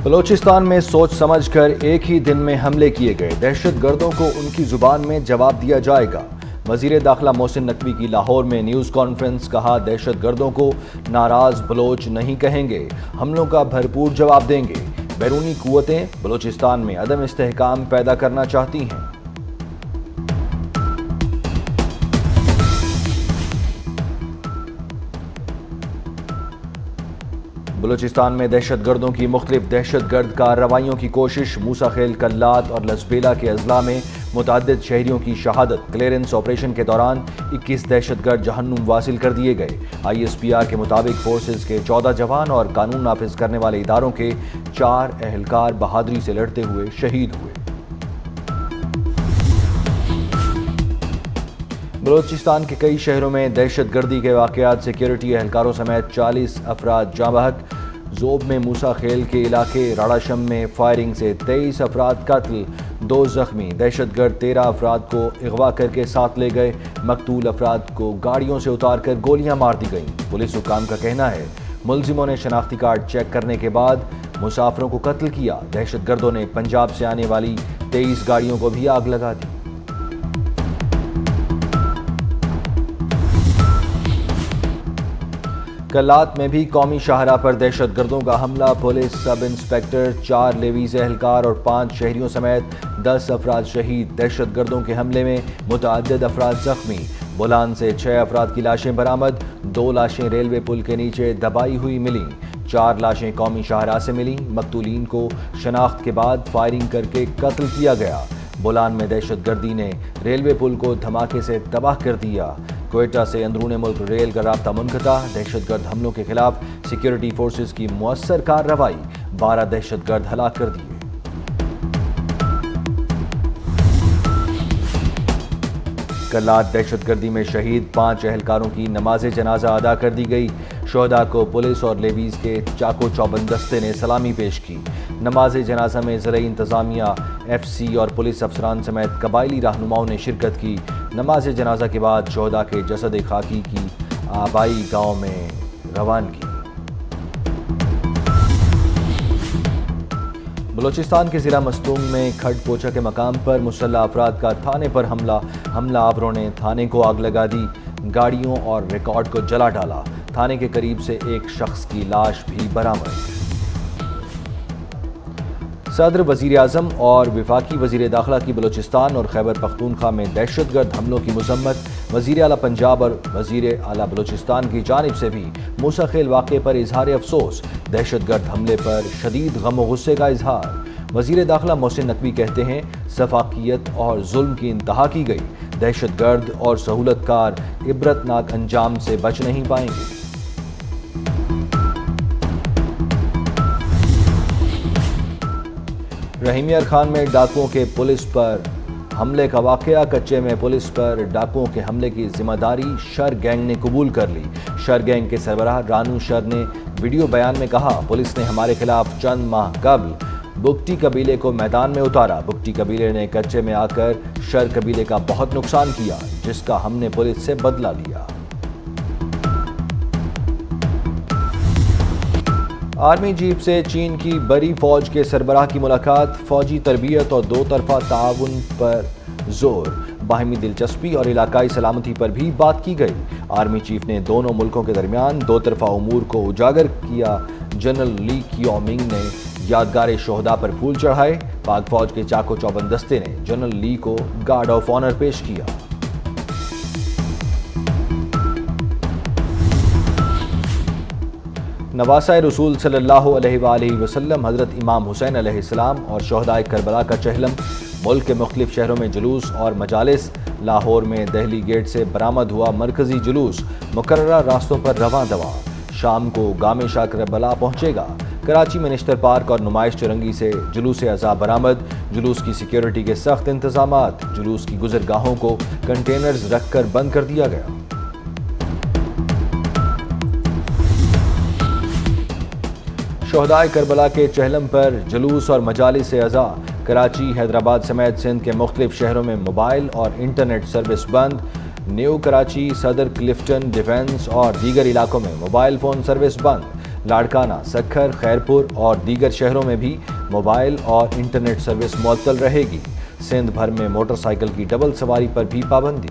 بلوچستان میں سوچ سمجھ کر ایک ہی دن میں حملے کیے گئے، دہشت گردوں کو ان کی زبان میں جواب دیا جائے گا۔ وزیر داخلہ محسن نقوی کی لاہور میں نیوز کانفرنس، کہا دہشت گردوں کو ناراض بلوچ نہیں کہیں گے، حملوں کا بھرپور جواب دیں گے۔ بیرونی قوتیں بلوچستان میں عدم استحکام پیدا کرنا چاہتی ہیں۔ بلوچستان میں دہشت گردوں کی مختلف دہشت گرد کارروائیوں کی کوشش، موسیٰ خیل، کلات اور لسبیلا کے اضلاع میں متعدد شہریوں کی شہادت۔ کلیئرنس آپریشن کے دوران 21 دہشت گرد جہنم واصل کر دیے گئے۔ ISPR کے مطابق فورسز کے 14 جوان اور قانون نافذ کرنے والے اداروں کے 4 اہلکار بہادری سے لڑتے ہوئے شہید ہوئے۔ بلوچستان کے کئی شہروں میں دہشت گردی کے واقعات، سیکیورٹی اہلکاروں سمیت 40 افراد جاں بحق۔ ذوب میں موسیٰ خیل کے علاقے راڑاشم میں فائرنگ سے 23 افراد قتل، 2 زخمی۔ دہشت گرد 13 افراد کو اغوا کر کے ساتھ لے گئے، مقتول افراد کو گاڑیوں سے اتار کر گولیاں مار دی گئیں۔ پولیس حکام کا کہنا ہے ملزموں نے شناختی کارڈ چیک کرنے کے بعد مسافروں کو قتل کیا۔ دہشت گردوں نے پنجاب سے آنے والی 23 گاڑیوں کو بھی آگ لگا دی۔ کلات میں بھی قومی شاہراہ پر دہشت گردوں کا حملہ، پولیس سب انسپکٹر، 4 لیویز اہلکار اور 5 شہریوں سمیت 10 افراد شہید۔ دہشت گردوں کے حملے میں متعدد افراد زخمی۔ بولان سے 6 افراد کی لاشیں برآمد، 2 لاشیں ریلوے پل کے نیچے دبائی ہوئی ملیں، 4 لاشیں قومی شاہراہ سے ملیں۔ مقتولین کو شناخت کے بعد فائرنگ کر کے قتل کیا گیا۔ بولان میں دہشت گردی نے ریلوے پل کو دھماکے سے تباہ کر دیا۔ کوئٹہ سے اندرون ملک ریل کا رابطہ منقطع۔ دہشت گرد حملوں کے خلاف سیکیورٹی فورسز کی مؤثر کارروائی، 12 دہشت گرد ہلاک کر دیے۔ کلات دہشت گردی میں شہید 5 اہلکاروں کی نماز جنازہ ادا کر دی گئی۔ شہداء کو پولیس اور لیویز کے چاقو چوبند دستے نے سلامی پیش کی۔ نماز جنازہ میں زرعی انتظامیہ، FC اور پولیس افسران سمیت قبائلی رہنماؤں نے شرکت کی۔ نماز جنازہ کے بعد شہداء کے جسد خاکی کی آبائی گاؤں میں روانگی۔ بلوچستان کے ضلع مستونگ میں کھڈ پوچھا کے مقام پر مسلح افراد کا تھانے پر حملہ آوروں نے تھانے کو آگ لگا دی، گاڑیوں اور ریکارڈ کو جلا ڈالا۔ تھانے کے قریب سے ایک شخص کی لاش بھی برآمد۔ صدر، وزیر اعظم اور وفاقی وزیر داخلہ کی بلوچستان اور خیبر پختونخوا میں دہشت گرد حملوں کی مذمت۔ وزیر اعلیٰ پنجاب اور وزیر اعلیٰ بلوچستان کی جانب سے بھی موسیٰ خیل واقعے پر اظہار افسوس، دہشت گرد حملے پر شدید غم و غصے کا اظہار۔ وزیر داخلہ محسن نقوی کہتے ہیں سفاکیت اور ظلم کی انتہا کی گئی، دہشت گرد اور سہولت کار عبرتناک انجام سے بچ نہیں پائیں گے۔ رحیم یار خان میں ڈاکوؤں کے پولیس پر حملے کا واقعہ، کچے میں پولیس پر ڈاکوؤں کے حملے کی ذمہ داری شر گینگ نے قبول کر لی۔ شر گینگ کے سربراہ رانو شر نے ویڈیو بیان میں کہا پولیس نے ہمارے خلاف چند ماہ قبل بگٹی قبیلے کو میدان میں اتارا۔ بگٹی قبیلے نے کچے میں آ کر شر قبیلے کا بہت نقصان کیا، جس کا ہم نے پولیس سے بدلہ لیا۔ آرمی جیپ سے چین کی بری فوج کے سربراہ کی ملاقات، فوجی تربیت اور 2 طرفہ تعاون پر زور، باہمی دلچسپی اور علاقائی سلامتی پر بھی بات کی گئی۔ آرمی چیف نے دونوں ملکوں کے درمیان 2 طرفہ امور کو اجاگر کیا۔ جنرل لی کیومنگ نے یادگار شہداء پر پھول چڑھائے۔ پاک فوج کے چاقو چوبند دستے نے جنرل لی کو گارڈ آف آنر پیش کیا۔ نواسہ رسول صلی اللہ علیہ وآلہ وسلم حضرت امام حسین علیہ السلام اور شہدائے کربلا کا چہلم، ملک کے مختلف شہروں میں جلوس اور مجالس۔ لاہور میں دہلی گیٹ سے برآمد ہوا مرکزی جلوس، مقررہ راستوں پر رواں دواں۔ شام کو گام شاہ کربلا پہنچے گا۔ کراچی میں نشتر پارک اور نمائش چرنگی سے جلوس عزا برآمد، جلوس کی سیکیورٹی کے سخت انتظامات، جلوس کی گزرگاہوں کو کنٹینرز رکھ کر بند کر دیا گیا۔ شہدائے کربلا کے چہلم پر جلوس اور مجالس عزا، کراچی، حیدرآباد سمیت سندھ کے مختلف شہروں میں موبائل اور انٹرنیٹ سروس بند۔ نیو کراچی، صدر، کلفٹن، ڈیفنس اور دیگر علاقوں میں موبائل فون سروس بند۔ لاڑکانہ، سکھر، خیرپور اور دیگر شہروں میں بھی موبائل اور انٹرنیٹ سروس معطل رہے گی۔ سندھ بھر میں موٹر سائیکل کی ڈبل سواری پر بھی پابندی۔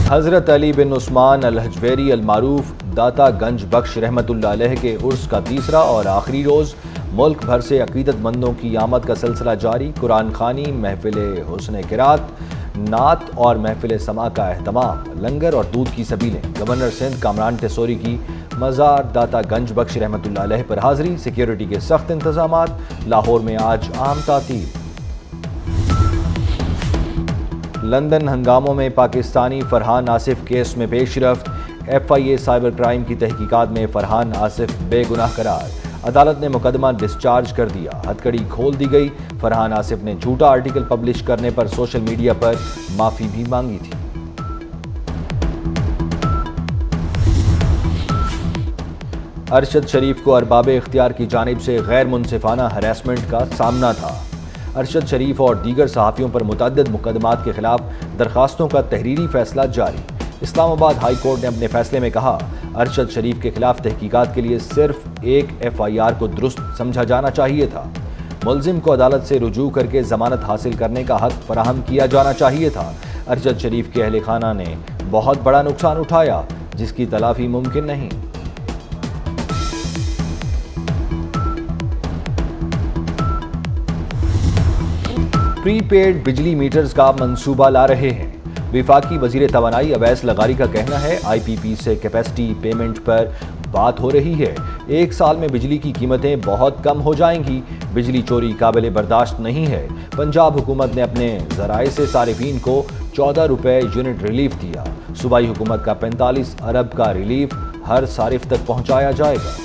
حضرت علی بن عثمان الحجویری المعروف داتا گنج بخش رحمۃ اللہ علیہ کے عرس کا تیسرا اور آخری روز ملک بھر سے عقیدت مندوں کی آمد کا سلسلہ جاری۔ قرآن خوانی، محفل حسن قرات، نعت اور محفل سماع کا اہتمام، لنگر اور دودھ کی سبیلیں۔ گورنر سندھ کامران ٹیسوری کی مزار داتا گنج بخش رحمۃ اللہ علیہ پر حاضری، سیکیورٹی کے سخت انتظامات۔ لاہور میں آج عام تعطیل۔ لندن ہنگاموں میں پاکستانی فرحان آصف کیس میں پیش رفت، FIA سائبر کرائم کی تحقیقات میں فرحان آصف بے گناہ قرار، عدالت نے مقدمہ ڈسچارج کر دیا، ہتھکڑی کھول دی گئی۔ فرحان آصف نے جھوٹا آرٹیکل پبلش کرنے پر سوشل میڈیا پر معافی بھی مانگی تھی۔ ارشد شریف کو ارباب اختیار کی جانب سے غیر منصفانہ ہراسمنٹ کا سامنا تھا۔ ارشد شریف اور دیگر صحافیوں پر متعدد مقدمات کے خلاف درخواستوں کا تحریری فیصلہ جاری۔ اسلام آباد ہائی کورٹ نے اپنے فیصلے میں کہا، ارشد شریف کے خلاف تحقیقات کے لیے صرف ایک FIR کو درست سمجھا جانا چاہیے تھا۔ ملزم کو عدالت سے رجوع کر کے ضمانت حاصل کرنے کا حق فراہم کیا جانا چاہیے تھا۔ ارشد شریف کے اہل خانہ نے بہت بڑا نقصان اٹھایا جس کی تلافی ممکن نہیں۔ پری پیڈ بجلی میٹرز کا منصوبہ لا رہے ہیں۔ وفاقی وزیر توانائی اویس لغاری کا کہنا ہے، IPP سے کیپیسٹی پیمنٹ پر بات ہو رہی ہے۔ 1 سال میں بجلی کی قیمتیں بہت کم ہو جائیں گی۔ بجلی چوری قابل برداشت نہیں ہے۔ پنجاب حکومت نے اپنے ذرائع سے صارفین کو 14 روپے یونٹ ریلیف دیا۔ صوبائی حکومت کا 45 ارب کا ریلیف ہر صارف تک پہنچایا جائے گا۔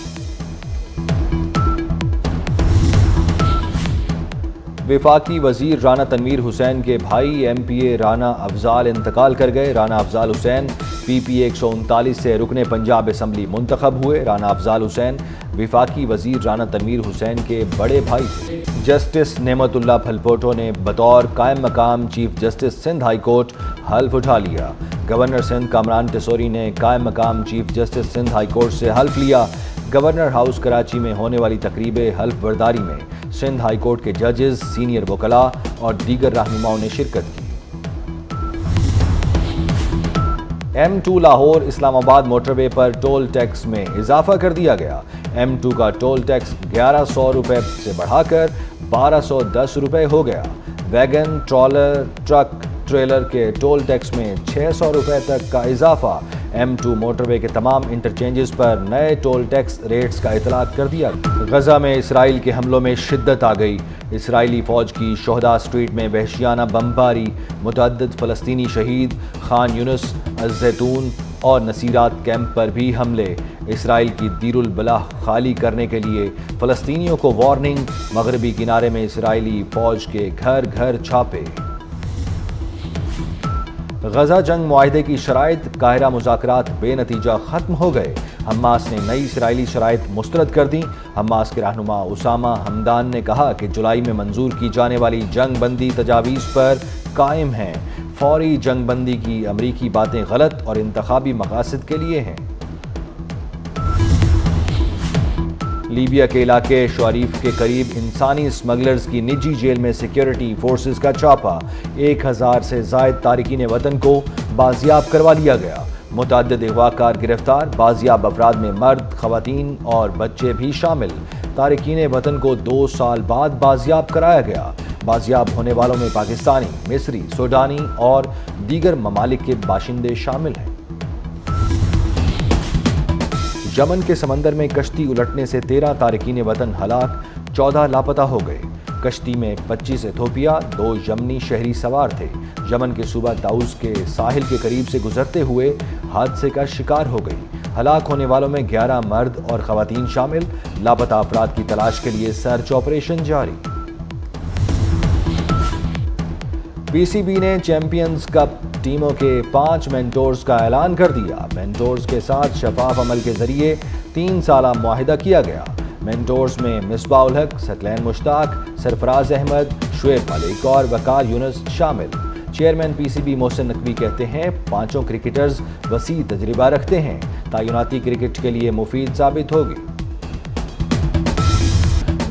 وفاقی وزیر رانا تنویر حسین کے بھائی MPA رانا افضال انتقال کر گئے۔ رانا افضال حسین PP 139 سے رکن پنجاب اسمبلی منتخب ہوئے۔ رانا افضال حسین وفاقی وزیر رانا تنویر حسین کے بڑے بھائی تھے۔ جسٹس نعمت اللہ پھلپوٹو نے بطور قائم مقام chief justice Sindh high court حلف اٹھا لیا۔ گورنر سندھ کامران ٹیسوری نے قائم مقام chief justice Sindh high court سے حلف لیا۔ گورنر ہاؤس کراچی میں ہونے والی تقریب حلف برداری میں سندھ ہائی کورٹ کے ججز، سینئر وکلاء اور دیگر رہنماؤں نے شرکت کی۔ M2 لاہور اسلام آباد موٹر وے پر ٹول ٹیکس میں اضافہ کر دیا گیا۔ M2 کا ٹول ٹیکس 1100 روپے سے بڑھا کر 1210 روپے ہو گیا۔ ویگن، ٹرالر، ٹرک، ٹریلر کے ٹول ٹیکس میں 600 روپے تک کا اضافہ۔ M2 موٹر وے کے تمام انٹرچینجز پر نئے ٹول ٹیکس ریٹس کا اطلاق کر دیا۔ غزہ میں اسرائیل کے حملوں میں شدت آ گئی۔ اسرائیلی فوج کی شہداء اسٹریٹ میں وحشیانہ بمباری، متعدد فلسطینی شہید، خان یونس، الزیتون اور نصیرات کیمپ پر بھی حملے۔ اسرائیل کی دیر البلح خالی کرنے کے لیے فلسطینیوں کو وارننگ، مغربی کنارے میں اسرائیلی فوج کے گھر گھر چھاپے۔ غزہ جنگ معاہدے کی شرائط، قاہرہ مذاکرات بے نتیجہ ختم ہو گئے۔ حماس نے نئی اسرائیلی شرائط مسترد کر دیں۔ حماس کے رہنما اسامہ حمدان نے کہا کہ جولائی میں منظور کی جانے والی جنگ بندی تجاویز پر قائم ہیں۔ فوری جنگ بندی کی امریکی باتیں غلط اور انتخابی مقاصد کے لیے ہیں۔ لیبیا کے علاقے شعریف کے قریب انسانی اسمگلرز کی نجی جیل میں سیکیورٹی فورسز کا چھاپا۔ 1000 سے زائد تارکین وطن کو بازیاب کروا لیا گیا۔ متعدد اغوا کار گرفتار، بازیاب افراد میں مرد، خواتین اور بچے بھی شامل۔ تارکین وطن کو 2 سال بعد بازیاب کرایا گیا۔ بازیاب ہونے والوں میں پاکستانی، مصری، سوڈانی اور دیگر ممالک کے باشندے شامل ہیں۔ یمن کے سمندر میں کشتی الٹنے سے 13 تارکین وطن ہلاک، 14 لاپتہ ہو گئے۔ کشتی میں 25 ایتھوپیا، 2 یمنی شہری سوار تھے۔ یمن کے صوبہ تاؤز کے ساحل کے قریب سے گزرتے ہوئے حادثے کا شکار ہو گئی۔ ہلاک ہونے والوں میں 11 مرد اور خواتین شامل۔ لاپتہ افراد کی تلاش کے لیے سرچ آپریشن جاری۔ PCB نے چیمپئنز کپ ٹیموں کے 5 مینٹورز کا اعلان کر دیا۔ مینٹورز کے ساتھ شفاف عمل کے ذریعے 3 سالہ معاہدہ کیا گیا۔ مینٹورز میں مصباح الحق، ثقلین مشتاق، سرفراز احمد، شعیب ملک اور وقار یونس شامل۔ چیئرمین PCB محسن نقوی کہتے ہیں 5 کرکٹرز وسیع تجربہ رکھتے ہیں تعیناتی کرکٹ کے لیے مفید ثابت ہوگی۔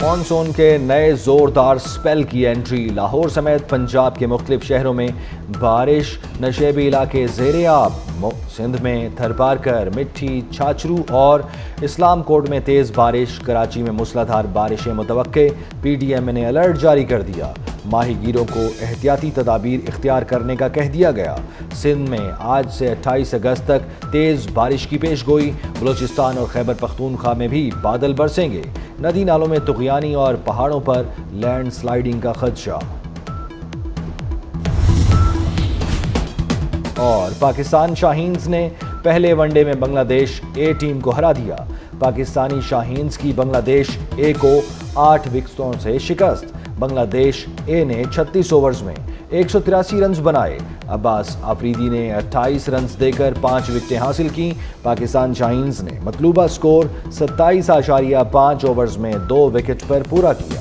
مانسون کے نئے زوردار سپیل کی انٹری، لاہور سمیت پنجاب کے مختلف شہروں میں بارش، نشیبی علاقے زیر آب، سندھ میں تھرپارکر، مٹھی، چھاچرو اور اسلام کوٹ میں تیز بارش، کراچی میں موسلا دھار بارشیں متوقع، پی ڈی ایم نے الرٹ جاری کر دیا، ماہی گیروں کو احتیاطی تدابیر اختیار کرنے کا کہہ دیا گیا۔ سندھ میں آج سے 28 اگست تک تیز بارش کی پیش گوئی، بلوچستان اور خیبر پختونخوا میں بھی بادل برسیں گے، ندی نالوں میں طغیانی اور پہاڑوں پر لینڈ سلائیڈنگ کا خدشہ۔ اور پاکستان شاہینز نے پہلے ون ڈے میں بنگلہ دیش اے ٹیم کو ہرا دیا، پاکستانی شاہینز کی بنگلہ دیش اے کو 8 وکٹوں سے شکست، بنگلہ دیش اے نے 36 اوورز میں 183 رنز بنائے، عباس آفریدی نے 28 رنز دے کر 5 وکٹیں حاصل کیں، پاکستان شاہینز نے مطلوبہ سکور 27.5 اوورز میں 2 وکٹ پر پورا کیا۔